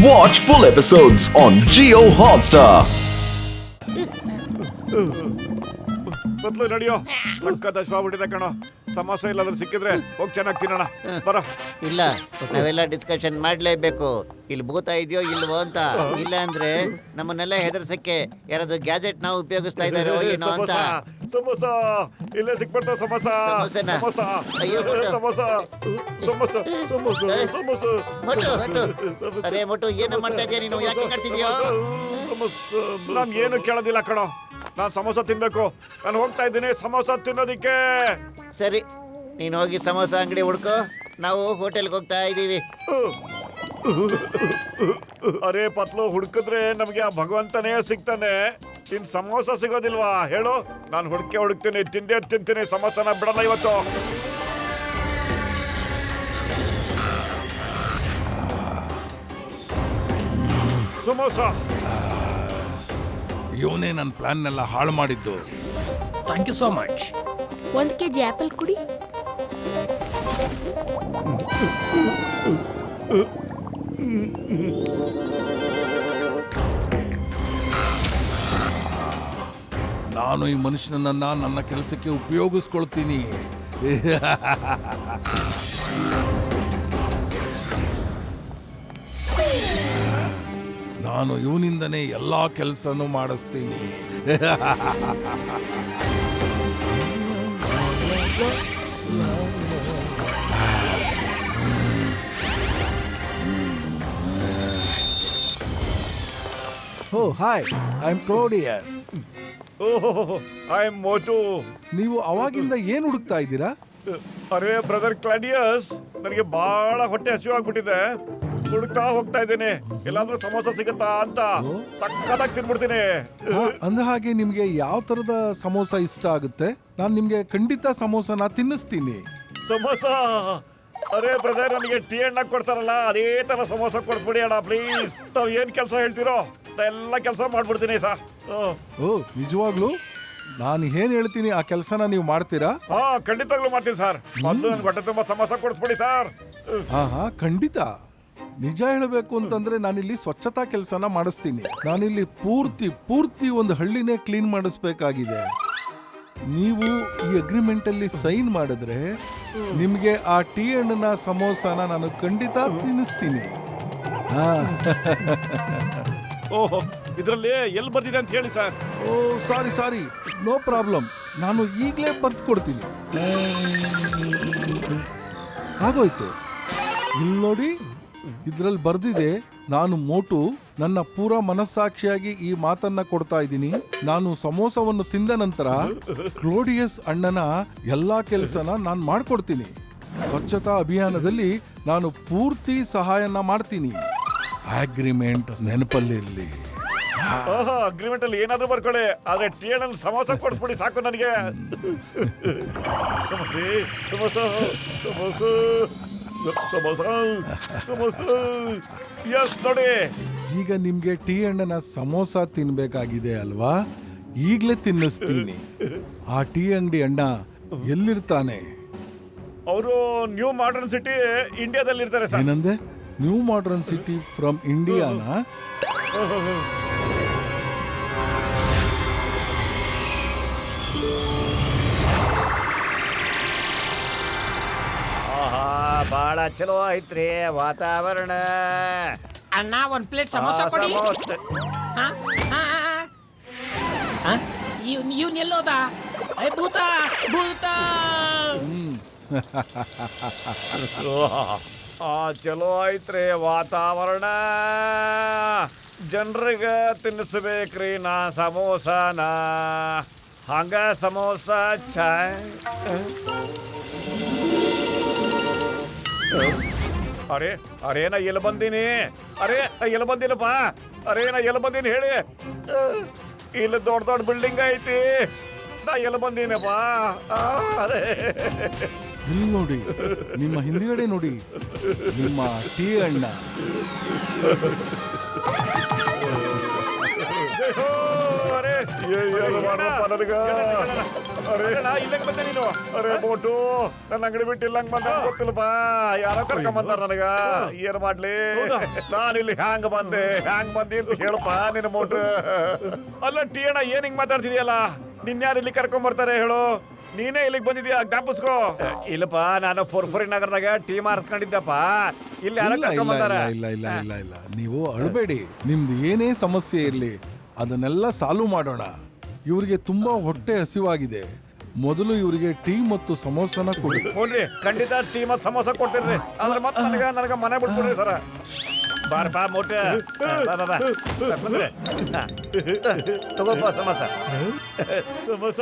Watch full episodes on Jio Hotstar. ಮೊದಲು ನಡೆಯೋ ಸಕ್ಕದ ಬಿಟ್ಟಿದೆ ಕಣೋ. ಸಮಸ್ಯೆ ಇಲ್ಲಾದ್ರೂ ಸಿಕ್ಕಿದ್ರೆ ಹೋಗಿ ಚೆನ್ನಾಗಿ ತಿನ್ನೋಣ ಬರೋ. ಇಲ್ಲ, ನಾವೆಲ್ಲ ಡಿಸ್ಕಷನ್ ಮಾಡ್ಲೇಬೇಕು. ಇಲ್ಲಿ ಭೂತ ಇದೆಯೋ ಇಲ್ವೋ ಅಂತ. ಇಲ್ಲ ಅಂದ್ರೆ ನಮ್ಮನ್ನೆಲ್ಲ ಹೆದರ್ಸಕ್ಕೆ ಯಾರಾದ್ರೂ ಗ್ಯಾಜೆಟ್ ನಾವು ಉಪಯೋಗಿಸ್ತಾ ಇದಾರೋ ಏನೋ ಅಂತ. ಸಮೋಸ ಇಲ್ಲೇ ಸಿಕ್ಬಿಡ್ತಾವ. ಸಮೋಸ ಸಮೋಸ ಅಯ್ಯೋ ಸಮೋಸ ಸಮೋಸ ಸಮೋಸ ಸಮೋಸ. ಅರೆ ಮೊಟ್ಟು, ಏನು ಮಾಡ್ತಾ ಇದೀಯ ನೀನು? ಯಾಕೆ ಕಟ್ತಿದ್ಯೋ? ನಾನು ಏನು ಕೇಳೋದಿಲ್ಲ ಕಣೋ. ನಾನು ಸಮೋಸ ತಿನ್ಬೇಕು. ನಾನು ಹೋಗ್ತಾ ಇದ್ದೀನಿ ಸಮೋಸ ತಿನ್ನೋದಿಕ್ಕೆ. ಸರಿ, ನೀನು ಹೋಗಿ ಸಮೋಸ ಅಂಗಡಿ ಹುಡ್ಕೋ, ನಾವು ಹೋಟೆಲ್ಗೆ ಹೋಗ್ತಾ ಇದ್ದೀವಿ. ಅರೆ ಪತ್ಲು, ಹುಡುಕಿದ್ರೆ ನಮಗೆ ಆ ಭಗವಂತನೇ ಸಿಗ್ತಾನೆ. ಇನ್ ಸಮೋಸ ಸಿಗೋದಿಲ್ವಾ ಹೇಳು? ನಾನು ಹುಡುಕ್ತೀನಿ, ತಿಂತೀನಿ. ಸಮೋಸನ ಬಿಡಲ್ಲ ಇವತ್ತು. ಸಮೋಸ. ಇವನೇ ನನ್ನ ಪ್ಲಾನ್ನೆಲ್ಲ ಹಾಳು ಮಾಡಿದ್ದು. Thank you so much. 1 kg apple ಕುಡಿ. ನಾನು ಈ ಮನುಷ್ಯನನ್ನ ನನ್ನ ಕೆಲಸಕ್ಕೆ ಉಪಯೋಗಿಸ್ಕೊಳ್ತೀನಿ. ನಾನು ಇವನಿಂದನೇ ಎಲ್ಲಾ ಕೆಲಸನೂ ಮಾಡಿಸ್ತೀನಿ. ಓ ಹಾಯ್, ಐ ಆಮ್ ಕ್ಲೋಡಿಯಸ್. ಓಹೋ, ಐ ಆಮ್ ಮೋಟು. ನೀವು ಅವಾಗಿಂದ ಏನು ಹುಡುಕ್ತಾ ಇದ್ದೀರಾ? ಅರೆ ಬ್ರದರ್ ಕ್ಲಾಡಿಯಸ್, ನನಗೆ ಬಹಳ ಹೊಟ್ಟೆ ಹಸಿವಾಗ್ಬಿಟ್ಟಿದೆ. ಹುಡುಕ್ತಾ ಹೋಗ್ತಾ ಇದ್ದೀನಿ ಎಲ್ಲಾದ್ರೂ ಸಮೋಸ ಸಿಗುತ್ತಾ ಅಂತ. ಸಕ್ಕತ್ತಾಗಿ ತಿನ್ಬಿಡ್ತೀನಿ. ಅಂದ ಹಾಗೆ ನಿಮ್ಗೆ ಯಾವ ತರದ ಸಮೋಸ ಇಷ್ಟ ಆಗುತ್ತೆ? ನಾನು ನಿಮ್ಗೆ ಖಂಡಿತ ಸಮೋಸನ ತಿನ್ನಿಸ್ತೀನಿ. ಸಮೋಸ? ಅರೆ ಬ್ರದರ್, ನನಗೆ ಟೀ ಅಣ್ಣ ಕೊಡ್ತಾರಲ್ಲ ಅದೇ ತರ ಸಮೋಸ ಕೊಡ್ಸ್ಬಿಡಿ ಅಣ್ಣ ಪ್ಲೀಸ್. ತಾವ್ ಏನ್ ಕೆಲಸ ಹೇಳ್ತೀರೋ ಎಲ್ಲ ಕೆಲಸ ಮಾಡ್ಬಿಡ್ತೀನಿ ಸರ್. ಓ ನಿಜವಾಗ್ಲೂ? ನಾನು ಏನ್ ಹೇಳ್ತೀನಿ ಆ ಕೆಲಸನ ನೀವು ಮಾಡ್ತೀರಾ? ಹಾ, ಖಂಡಿತವಾಗ್ಲೂ ಮಾಡ್ತೀನಿ ಸರ್. ಮೊದಲು ನನ್ಗೆ ಹೊಟ್ಟೆ ತುಂಬಾ ಸಮೋಸ ಕೊಡಿಸ್ಬಿಡಿ ಸರ್. ಹಾ ಖಂಡಿತ. ನಿಜ ಹೇಳಬೇಕು ಅಂತಂದ್ರೆ ನಾನಿಲ್ಲಿ ಸ್ವಚ್ಛತಾ ಕೆಲಸನ ಮಾಡಿಸ್ತೀನಿ. ನಾನಿಲ್ಲಿ ಪೂರ್ತಿ ಒಂದು ಹಳ್ಳಿನೇ ಕ್ಲೀನ್ ಮಾಡಿಸ್ಬೇಕಾಗಿದೆ. ನೀವು ಈ ಅಗ್ರಿಮೆಂಟ್ ಅಲ್ಲಿ ಸೈನ್ ಮಾಡಿದ್ರೆ ನಿಮ್ಗೆ ಆ ಟೀ ಹಣ್ಣಿನ ಸಮೋಸನ ನಾನು ಖಂಡಿತ ತಿನ್ನಿಸ್ತೀನಿ. ಓಹೋ, ಇದರಲ್ಲಿ ಎಲ್ಲಿ ಬರ್ದಿದೆ ಅಂತ ಹೇಳಿ ಸರ್. ಓ ಸಾರಿ, ನೋ ಪ್ರಾಬ್ಲಮ್. ನಾನು ಈಗಲೇ ಬರ್ದು ಕೊಡ್ತೀನಿ. ಆಗೋಯ್ತು. ಇಲ್ಲಿ ನೋಡಿ, ಇದ್ರಲ್ಲಿ ಬರ್ದಿದೆ, ನಾನು ಮೋಟು ನನ್ನ ಪೂರ ಮನಸ್ಸಾಕ್ಷಿಯಾಗಿ ಈ ಮಾತನ್ನ ಕೊಡ್ತಾ ಇದ್ದೀನಿ. ನಾನು ಸಮೋಸವನ್ನು ತಿಂದ ನಂತರ ಕ್ಲೋಡಿಯಸ್ ಅಣ್ಣನ ಎಲ್ಲಾ ಕೆಲಸನ ನಾನು ಮಾಡ್ಕೊಡ್ತೀನಿ. ಸ್ವಚ್ಛತಾ ಅಭಿಯಾನದಲ್ಲಿ ನಾನು ಪೂರ್ತಿ ಸಹಾಯನ ಮಾಡ್ತೀನಿ. ಅಗ್ರಿಮೆಂಟ್ ನೆನಪಲ್ಲಿರ್ಲಿ. ಅಗ್ರಿಮೆಂಟ್ ಅಲ್ಲಿ ಏನಾದ್ರೂ ಬರ್ಕೊಳ್ಳಿ, ಆದ್ರೆ ಟೀ ಹಣ್ಣಲ್ಲಿ ಸಮೋಸ ಕೊಡಿಸ್ಬಿಡಿ ಸಾಕು ನನಗೆ. ಸಮೋಸ ಸಮೋಸ ಸಮೋಸ ಸಮೋಸ. ಎಸ್ ನೋಡಿ, ಈಗ ನಿಮ್ಗೆ ಟೀ ಹಣ್ಣನ ಸಮೋಸ ತಿನ್ಬೇಕಾಗಿದೆ ಅಲ್ವಾ? ಈಗ್ಲೇ ತಿನ್ನಿಸ್ತೀನಿ. ಆ ಟೀ ಅಂಗಡಿ ಅಣ್ಣ ಎಲ್ಲಿರ್ತಾನೆ? ಅವರು ನ್ಯೂ ಮಾಡರ್ನ್ ಸಿಟಿ ಇಂಡಿಯಾದಲ್ಲಿ ಇರ್ತಾರೆ ಸರ್. ಏನಂದೆ? New modern city from Indiana? ಬಹಳ ಚಲೋ ಐತ್ರಿ ವಾತಾವರಣ. ಅಣ್ಣ 1 ಪ್ಲೇಟ್ ಸಮೋಸ ಕೊಡಿ. ಇವ್ನು ಎಲ್ಲೋದ? ಭೂತ ಭೂತ. ಚಲೋ ಐತ್ರಿ ವಾತಾವರಣ. ಜನರಿಗೆ ತಿನ್ನಿಸ್ಬೇಕ್ರಿ ನಾ ಸಮೋಸನ. ಹಂಗ ಸಮೋಸ ಚಾಯ್. ಅರೆ ನಾ ಎಲ್ಲಿ ಬಂದೀನಿ? ಎಲ್ಲಿ ಬಂದಿಲ್ಲಪ್ಪ? ನಾ ಎಲ್ಲಿ ಬಂದೀನಿ ಹೇಳಿ? ಇಲ್ಲಿ ದೊಡ್ಡ ಬಿಲ್ಡಿಂಗ್ ಐತಿ. ನಾ ಎಲ್ಲಿ ಬಂದೀನಪ್ಪ? ಅರೆ ಇಲ್ಲಿ ನೋಡಿ, ನಿಮ್ಮ ಹಿಂದಿಗಡೆ ನೋಡಿ, ನಿಮ್ಮ ಟೀ ಅಣ್ಣ. ಅರೆ ಏನು ಮಾಡಪ್ಪ ನನಗ? ಅರೆ ನಾ ಇಲ್ಲಂಗ್ ಬಂದೆ ನೀನು. ಅರೆ ಮೋಟು, ನನ್ನ ಅಂಗಡಿ ಬಿಟ್ಟು ಇಲ್ಲಂಗ್ ಬಂದ ಗೊತ್ತಿಲ್ಲಪ್ಪ. ಯಾರೋ ಕರ್ಕೊಂಬಂದಾರ ನನಗ. ಏನ್ ಮಾಡ್ಲಿ? ನಾನು ಇಲ್ಲಿ ಹ್ಯಾಂಗ್ ಬಂದೆ ಅಂತ ಹೇಳಪ್ಪ ನಿನ್ನ ಮೋಟು. ಅಲ್ಲ ಟೀ ಅಣ್ಣ, ಏನ್ ಹಿಂಗ್ ಮಾತಾಡ್ತಿದ್ಯಲ್ಲ? ನಿನ್ಯಾರು ಇಲ್ಲಿ ಕರ್ಕೊಂಡ್ ಬರ್ತಾರೆ ಹೇಳು? ನೀನೇ ಇಲ್ಲಿಗೆ ಬಂದಿದ್ಯಾ? ಜ್ಞಾಪಿಸ್ಕೋ. ಇಲ್ಲಪ್ಪ, ನಾನು ಫೋರ್ಫೋರಿ ನಗರದಾಗ ಟೀ ಮಾರ್ಕೊಂಡಿದ್ದಪ್ಪ. ಇಲ್ಲಿ ಯಾರೋ ಕರ್ಕೊಂಬಂದಾರ. ಇಲ್ಲ ನೀವು ಅಳಬೇಡಿ. ನಿಮ್ದು ಏನೇ ಸಮಸ್ಯೆ ಇರ್ಲಿ ಅದನ್ನೆಲ್ಲ ಸಾಲ್ವ್ ಮಾಡೋಣ. ಇವ್ರಿಗೆ ತುಂಬಾ ಹೊಟ್ಟೆ ಹಸಿವಾಗಿದೆ. ಮೊದಲು ಇವರಿಗೆ ಟೀ ಮತ್ತು ಸಮೋಸನ ಕೊಡಿ. ಹೋಗ್ರಿ, ಖಂಡಿತ ಟೀ ಮತ್ತು ಸಮೋಸ ಕೊಡ್ತೀನಿ. ಆದ್ರೆ ಮತ್ತೆ ನನಗ ಮನೆ ಬಿಟ್ಬಿಡ್ರಿ ಸರ. ಬಾರಪ್ಪ ಮೋಟ, ಬಂದ್ರೆ ತಗೋಪ್ಪ ಸಮೋಸ. ಸಮೋಸ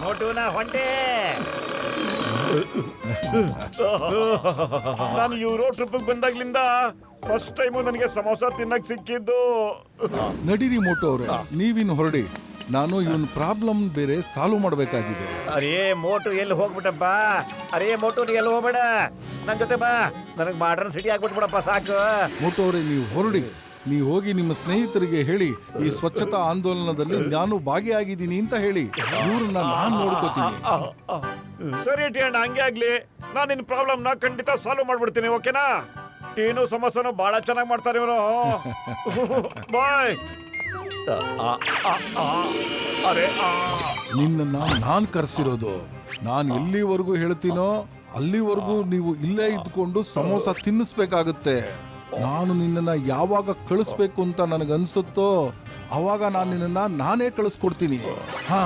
ಮೋಟುನ ಹೊಂಟೆ. ನಾನು ಯುರೋಪ್ ಟ್ರಿಪ್ ಬಂದಾಗ್ಲಿಂದ ಫಸ್ಟ್ ಟೈಮ್ ನನಗೆ ಸಮೋಸ ತಿನ್ನಕ್ ಸಿಕ್ಕಿದ್ದು. ನಡೀರಿ ಮೋಟು ಅವ್ರೆ, ನೀವಿನ್ ಹೊರಡಿ. ನಾನು ಇವನ್ ಪ್ರಾಬ್ಲಮ್ ಬೇರೆ ಸಾಲ್ವ್ ಮಾಡಬೇಕಾಗಿದೆ. ಅರೇ ಮೋಟು ಎಲ್ಲಿ ಹೋಗ್ಬಿಟ್ಟಪ್ಪ? ಅರೇ ಮೋಟು ನೀ ಎಲ್ಲಿ ಹೋಗ್ಬೇಡ, ನನ್ ಜೊತೆ ಬಾ. ನನಗ್ ಮಾಡರ್ನ್ ಸಿಟಿ ಆಗ್ಬಿಟ್ಬಿಡಪ್ಪ ಸಾಕು. ಮೋಟು ಅವ್ರೆ, ನೀವು ಹೊರಡಿ. ನೀವು ಹೋಗಿ ನಿಮ್ಮ ಸ್ನೇಹಿತರಿಗೆ ಹೇಳಿ ಈ ಸ್ವಚ್ಛತಾ ಆಂದೋಲನದಲ್ಲಿ ನಾನು ಭಾಗಿಯಾಗಿದ್ದೀನಿ ಅಂತ ಹೇಳಿ. ಇವ್ರನ್ನ ನಾನು ನೋಡ್ಕೋತೀನಿ. ಸರಿ ಟಿ ಅಣ್ಣ, ಹಂಗೆ ಆಗ್ಲಿ. ನಾನು ನಿನ್ ಪ್ರಾಬ್ಲಮ್ ನ ಖಂಡಿತ ಸಾಲ್ವ್ ಮಾಡ್ಬಿಡ್ತೀನಿ, ಓಕೆನಾ? ಟೀನು ಸಮೋಸನು ಬಹಳ ಚೆನ್ನಾಗಿ ಮಾಡ್ತಾರೆ ಇವರು. ಬಾಯ್. ಅರೆ ನಿನ್ನ ನಾನ್ ಕರ್ಸಿರೋದು. ನಾನು ಎಲ್ಲಿವರೆಗೂ ಹೇಳ್ತೀನೋ ಅಲ್ಲಿವರೆಗೂ ನೀವು ಇಲ್ಲೇ ಇದ್ಕೊಂಡು ಸಮೋಸ ತಿನ್ನಿಸ್ಬೇಕಾಗುತ್ತೆ. ನಾನು ನಿನ್ನನ್ನ ಯಾವಾಗ ಕಳಿಸ್ಬೇಕು ಅಂತ ನನಗನ್ಸುತ್ತೋ ಅವಾಗ ನಾನು ನಿನ್ನನ್ನ ನಾನೇ ಕಳಿಸ್ಕೊಡ್ತೀನಿ. ಹಾ,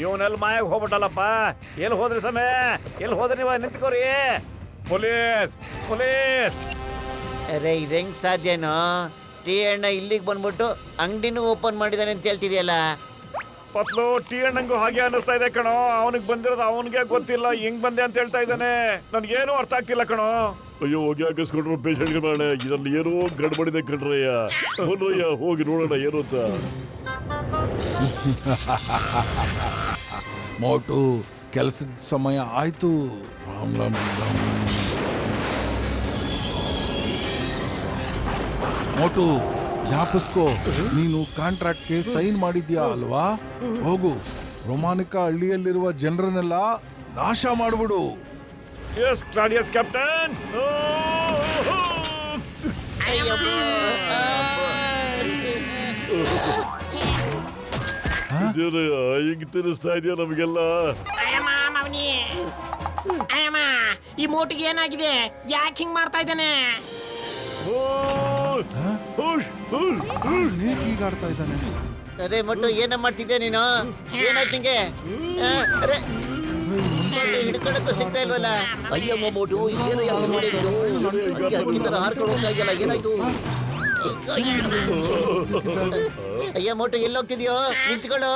ಇವನೆಲ್ಲಿ ಮಾಯಾಗ ಹೋಗ್ಬಿಟ್ಟಲ್ಲಪ್ಪ. ಎಲ್ಲಿ ಹೋದ್ರಿ ಸಮಯ? ಎಲ್ಲಿ ಹೋದ್ರಿ ನೀವು? ನಿಂತ್ಕೋರಿ. Police police. ಅರೆ ಇದೆಂಗ್ ಸಾಧ್ಯನೋ? ಟೀ ಅಣ್ಣ ಇಲ್ಲಿಗೆ ಬಂದ್ಬಿಟ್ಟು ಅಂಗಡಿನೂ ಓಪನ್ ಮಾಡಿದಾನೆ ಅಂತ ಹೇಳ್ತಿದ್ಯಲ್ಲ. ಪತ್ಲು, ಟೀ ಅಣ್ಣಂಗೂ ಹಾಗೆ ಅನ್ನಿಸ್ತಾ ಇದೆ ಕಣೋ. ಅವನಿಗೆ ಬಂದಿರೋದು ಅವನಿಗೆ ಗೊತ್ತಿಲ್ಲ, ಹೆಂಗ್ ಬಂದೆ ಅಂತ ಹೇಳ್ತಾ ಇದ್ದಾನೆ. ನನ್ಗೇನು ಅರ್ಥ ಆಗ್ತಿಲ್ಲ ಕಣೋ. ಅಯ್ಯೋ, ಹೋಗಿ ಹಾಕಿಸ್ಕೊಂಡ್ರು ಪೇಷಂಟ್ಗೆ ಮಾಡೋಣ. ಇದರಲ್ಲಿ ಏನೋ ಗಡ್ಬಡಿದೆ ಕಣ್ರಯ್ಯ. ಹೋಗ್ರಯ್ಯ, ಹೋಗಿ ನೋಡೋಣ ಏನು ಅಂತ. ಮೋಟು, ಕೆಲಸದ ಸಮಯ ಆಯ್ತು. ಮೋಟು, ಜ್ಞಾಪಿಸ್ಕೋ, ನೀನು ಕಾಂಟ್ರಾಕ್ಟ್ಗೆ ಸೈನ್ ಮಾಡಿದ್ಯಾ ಅಲ್ವಾ? ಹೋಗು, ರೊಮಾನಿಕಾ ಹಳ್ಳಿಯಲ್ಲಿರುವ ಜನರನ್ನೆಲ್ಲ ನಾಶ ಮಾಡ್ಬಿಡು. Yes Claudius captain. ಇದೇನಯ್ಯ, ಹಿಂಗ್ ತಿನ್ನಿಸ್ತಾ ಇದೆಯಾ ನಮಗೆಲ್ಲ? ಅಯ್ಯಮ್ಮ ಮಾವನಿ, ಅಯ್ಯಮ್ಮ ಈ ಮೋಟಿಗೆ ಏನಾಗಿದೆ? ಯಾಕೆ ಹಿಂಗ್ ಮಾಡ್ತಾ ಇದ್ದಾನೆ? ಹೀಗಾಡ್ತಾ ಇದ್ದಾನೆ. ಅರೆ ಮೊಟ್ಟು, ಏನ ಮಾಡ್ತಿದ್ದೆ ನೀನು? ಏನಾಯ್ತು ನಿಂಗೆ? ಅರೆ ಹಿಡ್ಕೊಳ್ಳೋಕ್ಕೂ ಸಿಗ್ತಾ ಇಲ್ವಲ್ಲ. ಅಯ್ಯಮ್ಮ ಮೋಟು, ಹಾರ್ಕೊಂಡು ಹೋಗ್ತಾ ಇದೆಯಲ್ಲ, ಏನಾಯ್ತು? ಅಯ್ಯ ಮೋಟು, ಎಲ್ಲಿ ಹೋಗ್ತಿದ್ಯೋ? ನಿಂತ್ಕೊಳ್ಳೋ.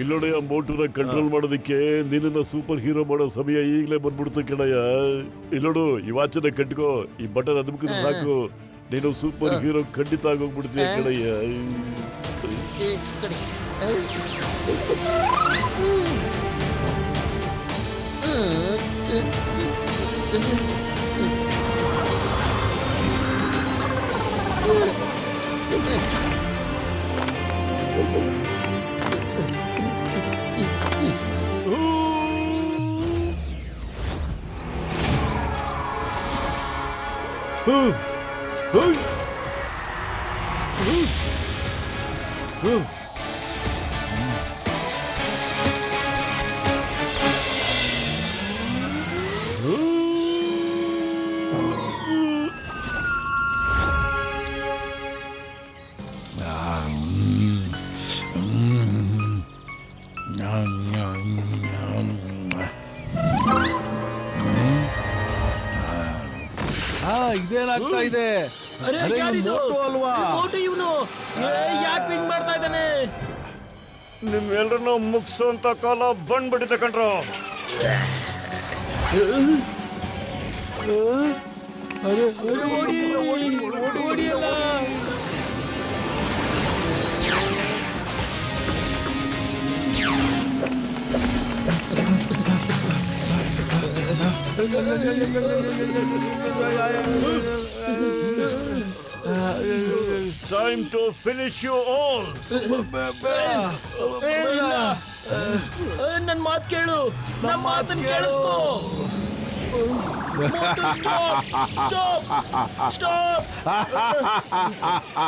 ಇಲ್ಲೋಡಯ್ಯ, ಮೋಟುನ ಕಂಟ್ರೋಲ್ ಮಾಡೋದಕ್ಕೆ ನಿನ್ನ ಸೂಪರ್ ಹೀರೋ ಮಾಡೋ ಸಮಯ ಈಗಲೇ ಬಂದ್ಬಿಡ್ತು ಕಣಯ್ಯ. ಇಲ್ಲೋಡು, ಈ ವಾಚನ ಕಟ್ಕೋ, ಈ ಬಟನ್ ಅದಕ್ಕೆ ಸಾಕು. ನೀನು ಸೂಪರ್ ಹೀರೋ ಖಂಡಿತ ಆಗೋಗ್ಬಿಡ್ತೀಯ ಕಣಯ್ಯ. ಇದೇನಾಗ್ತಾ ಇದೆ? ಅರೆ ಅರೆ, ಇವ್ನು ಯಾರಿದು? ಮೋಟು ಅಲ್ವಾ? ಮೋಟು ಇವನು. ಯಾಕೆ ಹಿಂಗ್ ಮಾಡ್ತಾ ಇದ್ದಾನೆ? ನಿಮ್ಮೆಲ್ರನ್ನೂ ಮುಗಿಸೋಂತ ಕಾಲ ಬಂದ್ಬಿಟ್ಟಿದೆ ಕಣ್ರೋ. ಅರೆ ಓಡಿಯಲ್ಲ. Time to finish you all. ನನ್ ಮಾತು ಕೇಳು, ನನ್ನ ಮಾತನ್ನ ಕೇಳಿಸ್ಕೋ.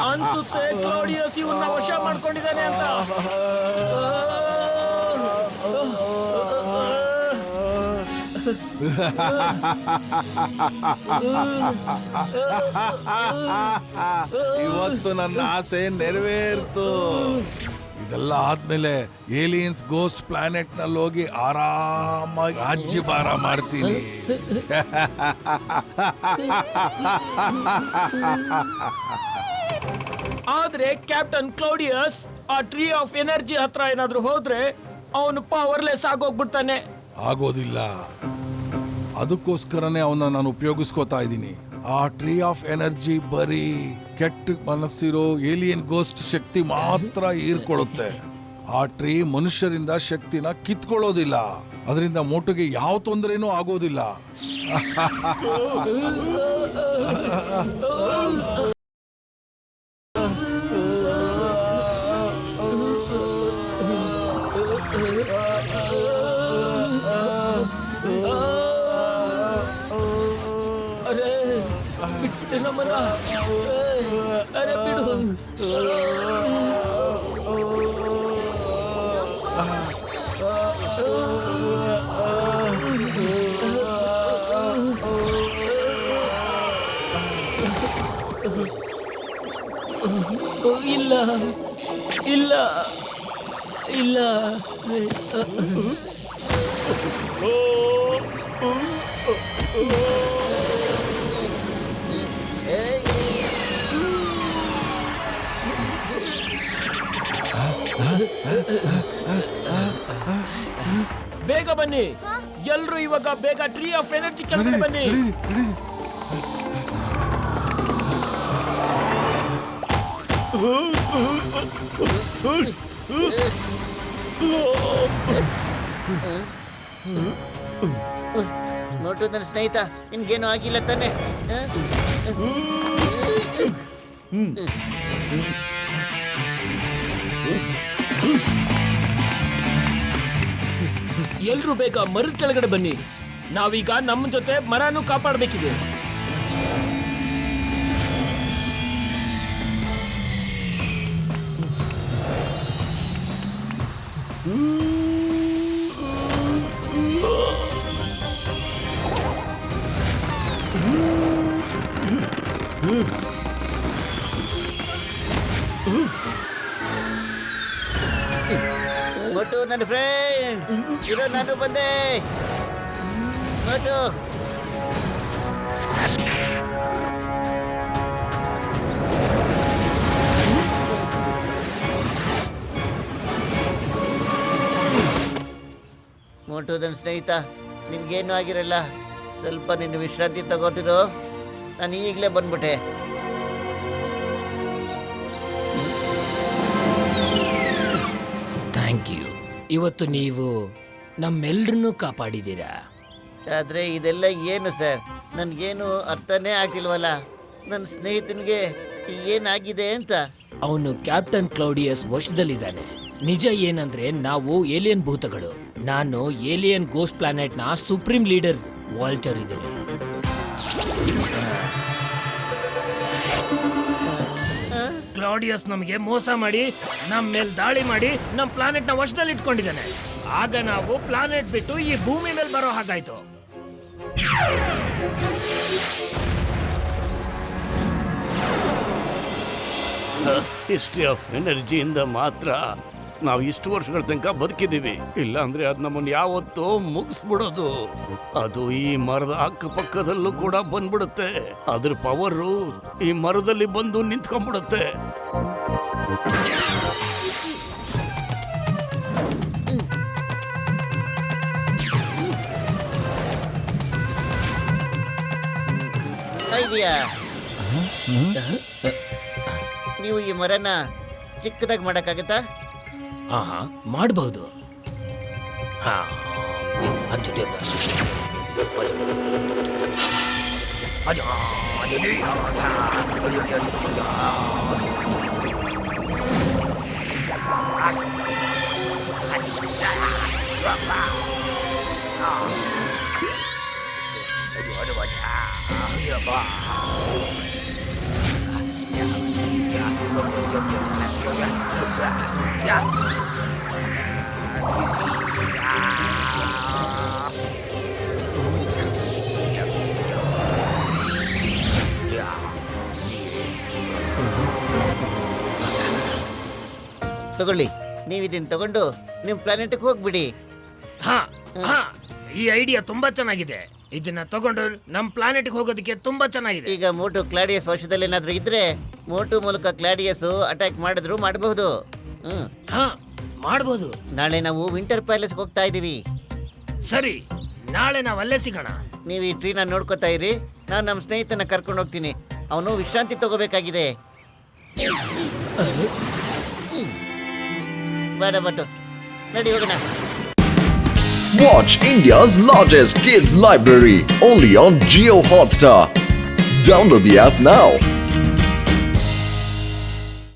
ಅನ್ಸುತ್ತೆ ಕ್ಲೌಡಿಯಸ್ ಇವನ್ನ ವಶ ಮಾಡ್ಕೊಂಡಿದ್ದಾನೆ ಅಂತ. ಇವತ್ತು ನನ್ನ ಆಸೆ ನೆರವೇರ್ತು. ಇದೆಲ್ಲ ಆದ್ಮೇಲೆ ಏಲಿಯನ್ಸ್ ಗೋಸ್ಟ್ ಪ್ಲಾನೆಟ್ ನಲ್ಲಿ ಹೋಗಿ ಆರಾಮಾಗಿ ರಾಜ್ಯಭಾರ ಮಾಡ್ತೀನಿ. ಆದ್ರೆ ಕ್ಯಾಪ್ಟನ್ ಕ್ಲೌಡಿಯಸ್ ಆ ಟ್ರೀ ಆಫ್ ಎನರ್ಜಿ ಹತ್ರ ಏನಾದ್ರೂ ಹೋದ್ರೆ ಅವನು ಪವರ್ಲೆಸ್ ಆಗೋಗ್ಬಿಡ್ತಾನೆ. ಆಗೋದಿಲ್ಲ. ಅದಕ್ಕೋಸ್ಕರನೇ ಅವನ್ನ ನಾನು ಉಪಯೋಗಿಸ್ಕೋತಾ ಇದ್ದೀನಿ. ಆ ಟ್ರೀ ಆಫ್ ಎನರ್ಜಿ ಬರೀ ಕೆಟ್ಟ ಮನಸ್ಸಿರೋ ಏಲಿಯನ್ ಗೋಸ್ಟ್ ಶಕ್ತಿ ಮಾತ್ರ ಹೀರ್ಕೊಳ್ಳುತ್ತೆ. ಆ ಟ್ರೀ ಮನುಷ್ಯರಿಂದ ಶಕ್ತಿನ ಕಿತ್ಕೊಳ್ಳೋದಿಲ್ಲ. ಅದರಿಂದ ಮೋಟುಗೆ ಯಾವ ತೊಂದರೆನೂ ಆಗೋದಿಲ್ಲ. ಅರೆ ಬಿಟ್ಬಿಟ್ಟೆ ನಮ್ಮನ್ನ. ಅರೆ ಬಿಡು. ಇಲ್ಲ ಇಲ್ಲ ಇಲ್ಲ. ಬೇಗ ಬನ್ನಿ ಎಲ್ರು, ಇವಾಗ ಬೇಗ ಟ್ರೀ ಆಫ್ ಎನರ್ಜಿ ಕೆಳಗಡೆ ಬನ್ನಿ. ನೋಟು ನನ್ನ ಸ್ನೇಹಿತ, ನಿನ್ಗೇನು ಆಗಿಲ್ಲ ತಾನೆ? ಎಲ್ರು ಬೇಗ ಮರದ ಕೆಳಗಡೆ ಬನ್ನಿ. ನಾವೀಗ ನಮ್ಮ ಜೊತೆ ಮರನೂ ಕಾಪಾಡಬೇಕಿದೆ. ಮೊಟ್ಟು ನನ್ನ ಫ್ರೆಂಡ್ ಇರೋ, ನಾನು ಬಂದೆ. ಮೊಟ್ಟು ಮೊಟ್ಟು ನನ್ನ ಸ್ನೇಹಿತ, ನಿನ್ಗೇನು ಆಗಿರಲ್ಲ. ಸ್ವಲ್ಪ ನಿನ್ನ ವಿಶ್ರಾಂತಿ ತಗೋತಿರೋ. ನಾನು ಈಗಲೇ ಬಂದ್ಬಿಟ್ಟೆ. Thank you. ಇವತ್ತು ನೀವು ನಮ್ಮೆಲ್ರನ್ನೂ ಕಾಪಾಡಿದ್ದೀರಾ. ಆದ್ರೆ ಇದೆಲ್ಲ ಏನು ಸರ್? ನನ್ಗೇನು ಅರ್ಥನೇ ಆಗಿಲ್ವಲ್ಲ. ನನ್ನ ಸ್ನೇಹಿತನಿಗೆ ಏನಾಗಿದೆ ಅಂತ. ಅವನು ಕ್ಯಾಪ್ಟನ್ ಕ್ಲೌಡಿಯಸ್ ವಶದಲ್ಲಿದ್ದಾನೆ. ನಿಜ ಏನಂದ್ರೆ ನಾವು ಏಲಿಯನ್ ಭೂತಗಳು. ನಾನು ಏಲಿಯನ್ ಗೋಸ್ಟ್ ಪ್ಲಾನೆಟ್ ನ ಸುಪ್ರೀಂ ಲೀಡರ್ ವಾಲ್ಟರ್ ಇದ್ದೇನೆ. ಕ್ಲೌಡಿಯಸ್ ನಮಗೆ ಮೋಸ ಮಾಡಿ ನಮ್ಮ ಮೇಲೆ ದಾಳಿ ಮಾಡಿ ನಮ್ಮ ಪ್ಲಾನೆಟ್ ನ ವಶದಲ್ಲಿ ಇಟ್ಕೊಂಡಿದ್ದಾನೆ. ಆಗ ನಾವು ಪ್ಲಾನೆಟ್ ಬಿಟ್ಟು ಈ ಭೂಮಿ ಮೇಲೆ ಬರೋ ಹಾಗಾಯ್ತು. ಹಿಸ್ಟ್ರಿ ಆಫ್ ಎನರ್ಜಿಯಿಂದ ಮಾತ್ರ ನಾವು ಇಷ್ಟು ವರ್ಷಗಳ ತನಕ ಬದುಕಿದ್ದೀವಿ. ಇಲ್ಲ ಅಂದ್ರೆ ಅದು ನಮ್ಮನ್ನು ಯಾವತ್ತೋ ಮುಗಿಸ್ಬಿಡೋದು. ಅದು ಈ ಮರದ ಅಕ್ಕಪಕ್ಕದಲ್ಲೂ ಕೂಡ ಬಂದ್ಬಿಡುತ್ತೆ. ಅದ್ರ ಪವರು ಈ ಮರದಲ್ಲಿ ಬಂದು ನಿಂತ್ಕೊಂಡ್ಬಿಡುತ್ತೆ. ಇದೆಯಾ? ನೀವು ಈ ಮರನ ಚಿಕ್ಕದಾಗಿ ಮಾಡಕ್ಕಾಗತ್ತಾ? ಹಾ ಮಾಡಬಹುದು. ಹಾ ತಗೊಳ್ಳಿ, ನೀವು ಇದನ್ನ ತಗೊಂಡು ನಿಮ್ ಪ್ಲಾನೆಟ್ಗೆ ಹೋಗ್ಬಿಡಿ. ಹಾ ಹಾ ಈ ಐಡಿಯಾ ತುಂಬಾ ಚೆನ್ನಾಗಿದೆ. ಇದನ್ನ ತಗೊಂಡು ನಮ್ ಪ್ಲಾನೆಟ್ಗೆ ಹೋಗೋದಕ್ಕೆ ತುಂಬಾ ಚೆನ್ನಾಗಿದೆ. ಈಗ ಮೋಟು ಕ್ಲಾಡಿಯಸ್ ವಶದಲ್ಲಿ ಏನಾದ್ರೂ ಇದ್ರೆ ಮೋಟು ಮೂಲಕ ಕ್ಲಾಡಿಯಸ್ ಅಟ್ಯಾಕ್ ಮಾಡಿದ್ರು ಮಾಡಬಹುದು. ಹಾ ಮಾಡಬಹುದು. ನಾಳೆ ನಾವು ವಿಂಟರ್ ಪ್ಯಾಲೇಸ್ಗೆ ಹೋಗ್ತಾ ಇದೀವಿ. ಸರಿ, ನಾಳೆ ನಾವು ಅಲ್ಲೇ ಸಿಗೋಣ. ನೀವು ಈ ಟ್ರೀನ ನೋಡ್ಕೋತಾ ಇರಿ, ನಾನು ನಮ್ಮ ಸ್ನೇಹಿತನ ಕರ್ಕೊಂಡು ಹೋಗ್ತೀನಿ. ಅವನು ವಿಶ್ರಾಂತಿ ತಗೋಬೇಕಾಗಿದೆ. ಬೇಡ ಬಟ್ಟು ನಡಿ ಹೋಗೋಣ. Watch India's largest kids library only on Jio Hotstar. Download the app now.